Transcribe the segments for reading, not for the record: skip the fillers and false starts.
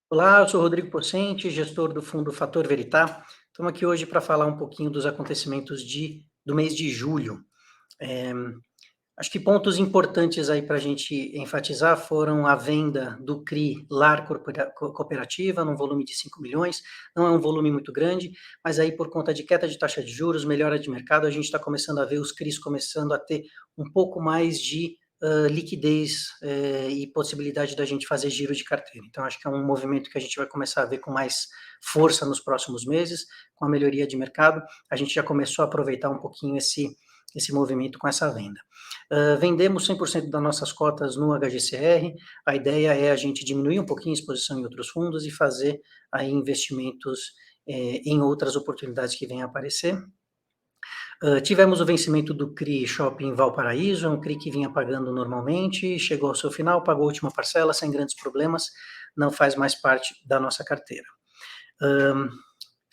Olá, eu sou Rodrigo Pocente, gestor do fundo Fator Veritá. Estamos aqui hoje para falar um pouquinho dos acontecimentos do mês de julho. Eh, Acho que pontos importantes aí para a gente enfatizar foram a venda do CRI Lar Cooperativa, num volume de 5 milhões. Não é um volume muito grande, mas aí por conta de queda de taxa de juros, melhora de mercado, a gente está começando a ver os CRIs começando a ter um pouco mais de liquidez e possibilidade da gente fazer giro de carteira. Então, acho que é um movimento que a gente vai começar a ver com mais força nos próximos meses, com a melhoria de mercado. A gente já começou a aproveitar um pouquinho esse movimento com essa venda. Vendemos 100% das nossas cotas no HGCR. A ideia é a gente diminuir um pouquinho a exposição em outros fundos e fazer aí investimentos em outras oportunidades que venham a aparecer. Tivemos o vencimento do CRI Shopping Valparaíso, um CRI que vinha pagando normalmente, chegou ao seu final, pagou a última parcela sem grandes problemas, não faz mais parte da nossa carteira.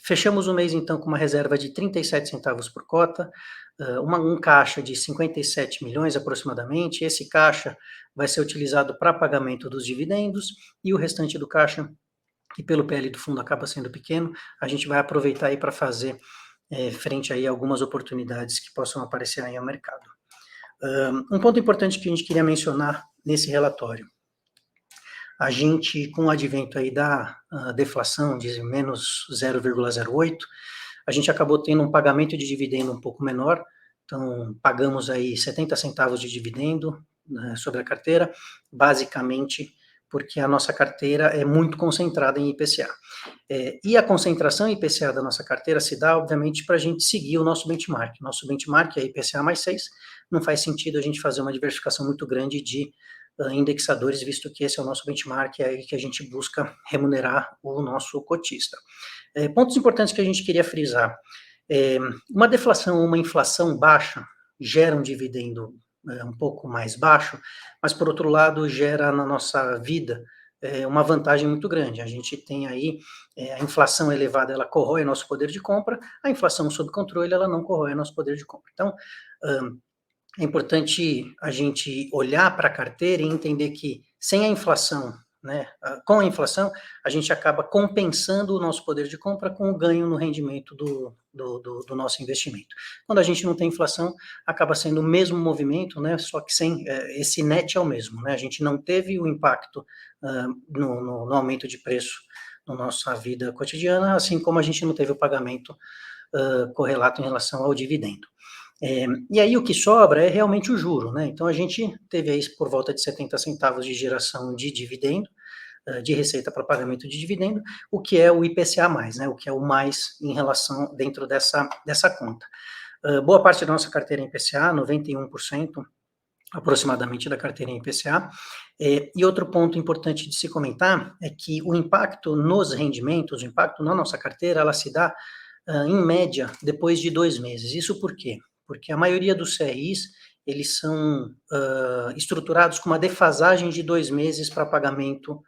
Fechamos o mês, então, com uma reserva de 37 centavos por cota, um caixa de 57 milhões aproximadamente. Esse caixa vai ser utilizado para pagamento dos dividendos e o restante do caixa, que pelo PL do fundo acaba sendo pequeno, a gente vai aproveitar aí para fazer frente aí a algumas oportunidades que possam aparecer aí ao mercado. Um ponto importante que a gente queria mencionar nesse relatório: a gente, com o advento aí da deflação de menos 0,08, a gente acabou tendo um pagamento de dividendo um pouco menor, então pagamos aí 70 centavos de dividendo, né, sobre a carteira, basicamente porque a nossa carteira é muito concentrada em IPCA. E a concentração em IPCA da nossa carteira se dá, obviamente, para a gente seguir o nosso benchmark. Nosso benchmark é IPCA mais 6, não faz sentido a gente fazer uma diversificação muito grande de indexadores, visto que esse é o nosso benchmark, é aí que a gente busca remunerar o nosso cotista. Pontos importantes que a gente queria frisar: uma deflação ou uma inflação baixa gera um dividendo um pouco mais baixo, mas, por outro lado, gera na nossa vida uma vantagem muito grande. A gente tem aí a inflação elevada, ela corrói nosso poder de compra, a inflação sob controle, ela não corrói nosso poder de compra. Então, é importante a gente olhar para a carteira e entender que sem a inflação, né, com a inflação, a gente acaba compensando o nosso poder de compra com o ganho no rendimento do nosso investimento. Quando a gente não tem inflação, acaba sendo o mesmo movimento, né, só que sem esse net é o mesmo, né, a gente não teve o impacto no aumento de preço na nossa vida cotidiana, assim como a gente não teve o pagamento correlato em relação ao dividendo. E aí o que sobra é realmente o juro, né? Então a gente teve aí por volta de 70 centavos de geração de dividendo, de receita para pagamento de dividendo, o que é o IPCA+, né? O que é o mais em relação dentro dessa conta. Boa parte da nossa carteira é em IPCA, 91% aproximadamente da carteira em IPCA. E outro ponto importante de se comentar é que o impacto nos rendimentos, o impacto na nossa carteira, ela se dá em média depois de 2 meses. Isso por quê? Porque a maioria dos CRIs, eles são estruturados com uma defasagem de 2 meses para pagamento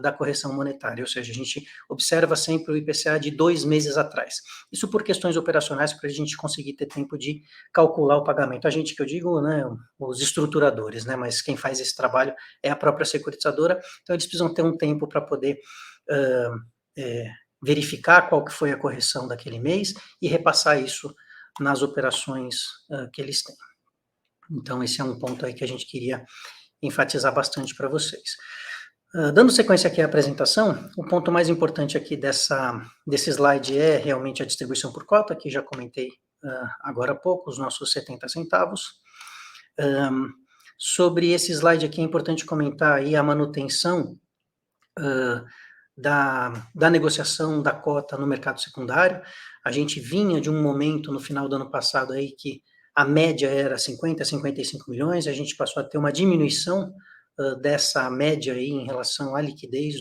da correção monetária, ou seja, a gente observa sempre o IPCA de 2 meses atrás. Isso por questões operacionais, para a gente conseguir ter tempo de calcular o pagamento. A gente, que eu digo, né, os estruturadores, né, mas quem faz esse trabalho é a própria securitizadora, então eles precisam ter um tempo para poder verificar qual que foi a correção daquele mês e repassar isso nas operações que eles têm. Então, esse é um ponto aí que a gente queria enfatizar bastante para vocês. Dando sequência aqui à apresentação, o ponto mais importante aqui desse slide é realmente a distribuição por cota, que já comentei agora há pouco, os nossos 70 centavos. Sobre esse slide aqui é importante comentar aí a manutenção da negociação da cota no mercado secundário. A gente vinha de um momento no final do ano passado aí que a média era 50, 55 milhões, a gente passou a ter uma diminuição dessa média aí em relação à liquidez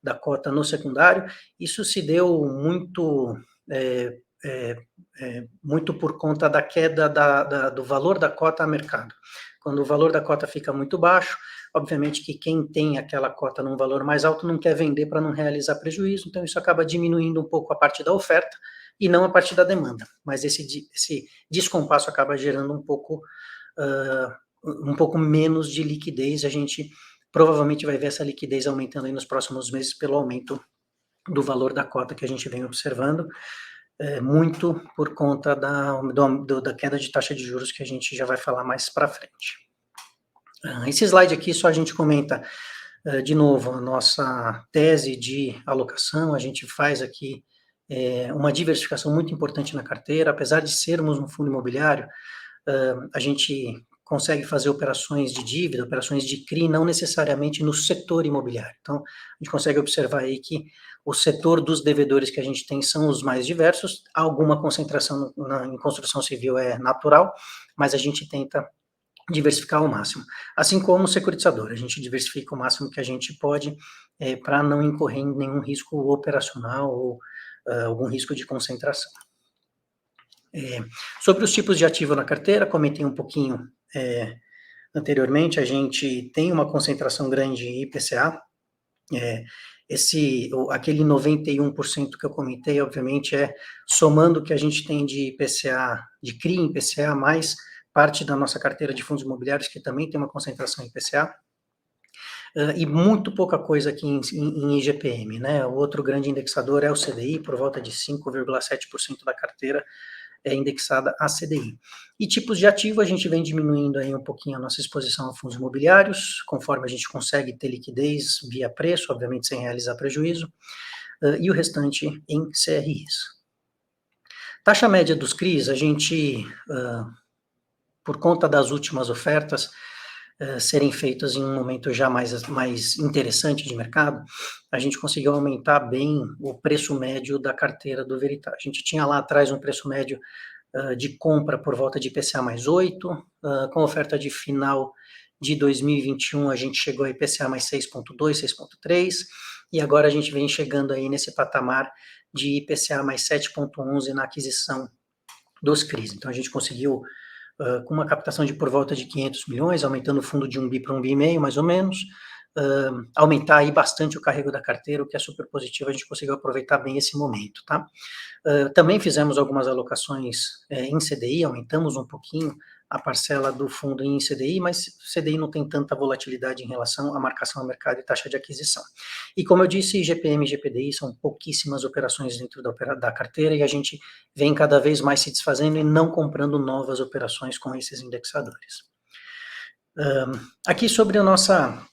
da cota no secundário. Isso se deu muito por conta da queda do valor da cota a mercado. Quando o valor da cota fica muito baixo, obviamente que quem tem aquela cota num valor mais alto não quer vender para não realizar prejuízo, então isso acaba diminuindo um pouco a parte da oferta e não a parte da demanda, mas esse descompasso acaba gerando um pouco menos de liquidez, a gente provavelmente vai ver essa liquidez aumentando aí nos próximos meses pelo aumento do valor da cota que a gente vem observando, muito por conta da queda de taxa de juros que a gente já vai falar mais para frente. Esse slide aqui só a gente comenta, de novo, a nossa tese de alocação. A gente faz aqui uma diversificação muito importante na carteira. Apesar de sermos um fundo imobiliário, a gente consegue fazer operações de dívida, operações de CRI, não necessariamente no setor imobiliário. Então, a gente consegue observar aí que o setor dos devedores que a gente tem são os mais diversos. Alguma concentração em construção civil é natural, mas a gente tenta diversificar ao máximo. Assim como o securitizador, a gente diversifica o máximo que a gente pode para não incorrer em nenhum risco operacional ou algum risco de concentração. Sobre os tipos de ativo na carteira, comentei um pouquinho anteriormente, a gente tem uma concentração grande em IPCA. Aquele 91% que eu comentei, obviamente, somando o que a gente tem de IPCA, de CRI em IPCA, mais parte da nossa carteira de fundos imobiliários, que também tem uma concentração em IPCA, e muito pouca coisa aqui em IGPM, né? O outro grande indexador é o CDI, por volta de 5,7% da carteira é indexada a CDI. E tipos de ativo, a gente vem diminuindo aí um pouquinho a nossa exposição a fundos imobiliários, conforme a gente consegue ter liquidez via preço, obviamente sem realizar prejuízo, e o restante em CRIs. Taxa média dos CRIs, a gente, por conta das últimas ofertas serem feitas em um momento já mais interessante de mercado, a gente conseguiu aumentar bem o preço médio da carteira do Veritas. A gente tinha lá atrás um preço médio de compra por volta de IPCA mais 8, com oferta de final de 2021 a gente chegou a IPCA mais 6,2, 6,3, e agora a gente vem chegando aí nesse patamar de IPCA mais 7,11 na aquisição dos CRIs. Então a gente conseguiu, com uma captação de por volta de 500 milhões, aumentando o fundo de 1 bi para 1 bi e meio, mais ou menos, aumentar aí bastante o carrego da carteira, o que é super positivo, a gente conseguiu aproveitar bem esse momento, tá? Também fizemos algumas alocações em CDI, aumentamos um pouquinho a parcela do fundo em CDI, mas CDI não tem tanta volatilidade em relação à marcação ao mercado e taxa de aquisição. E como eu disse, IGPM e GPDI são pouquíssimas operações dentro da carteira, e a gente vem cada vez mais se desfazendo e não comprando novas operações com esses indexadores. Aqui sobre a nossa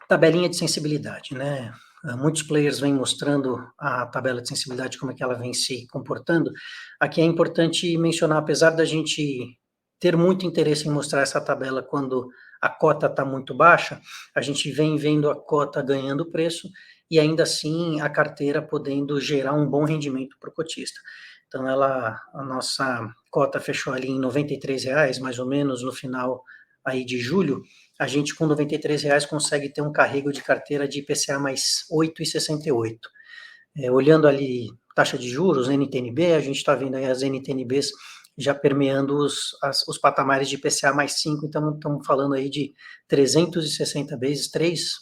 tabelinha de sensibilidade, né? Muitos players vêm mostrando a tabela de sensibilidade, como é que ela vem se comportando. Aqui é importante mencionar, apesar da gente ter muito interesse em mostrar essa tabela quando a cota está muito baixa, a gente vem vendo a cota ganhando preço e ainda assim a carteira podendo gerar um bom rendimento para o cotista. Então a nossa cota fechou ali em R$ 93, mais ou menos, no final aí de julho. A gente com R$ 93 consegue ter um carrego de carteira de IPCA mais 8,68. Olhando ali taxa de juros, NTNB, a gente está vendo aí as NTNBs já permeando os patamares de IPCA mais 5, então estamos falando aí de 360 vezes,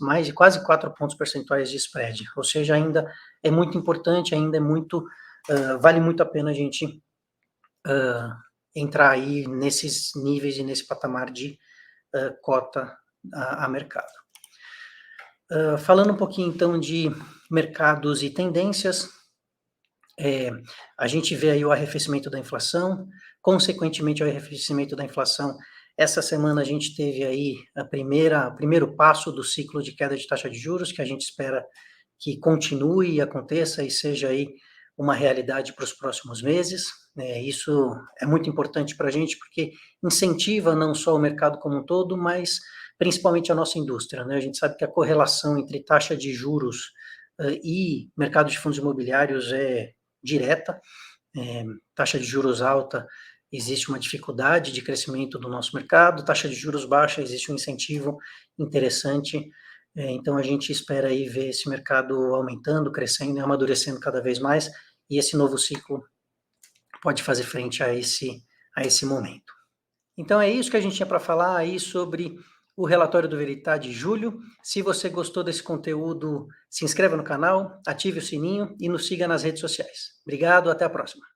mais de quase 4 pontos percentuais de spread, ou seja, ainda é muito importante, ainda é muito, vale muito a pena a gente entrar aí nesses níveis e nesse patamar de cota a mercado. Falando um pouquinho então de mercados e tendências, a gente vê aí o arrefecimento da inflação, consequentemente o arrefecimento da inflação. Essa semana a gente teve aí o primeiro passo do ciclo de queda de taxa de juros, que a gente espera que continue e aconteça e seja aí uma realidade para os próximos meses. Isso é muito importante para a gente, porque incentiva não só o mercado como um todo, mas principalmente a nossa indústria, né? A gente sabe que a correlação entre taxa de juros e mercado de fundos imobiliários é direta. Taxa de juros alta, existe uma dificuldade de crescimento do nosso mercado, taxa de juros baixa, existe um incentivo interessante. Então a gente espera aí ver esse mercado aumentando, crescendo e amadurecendo cada vez mais, e esse novo ciclo pode fazer frente a esse momento. Então é isso que a gente tinha para falar aí sobre o relatório do Veritas de julho. Se você gostou desse conteúdo, se inscreva no canal, ative o sininho e nos siga nas redes sociais. Obrigado, até a próxima.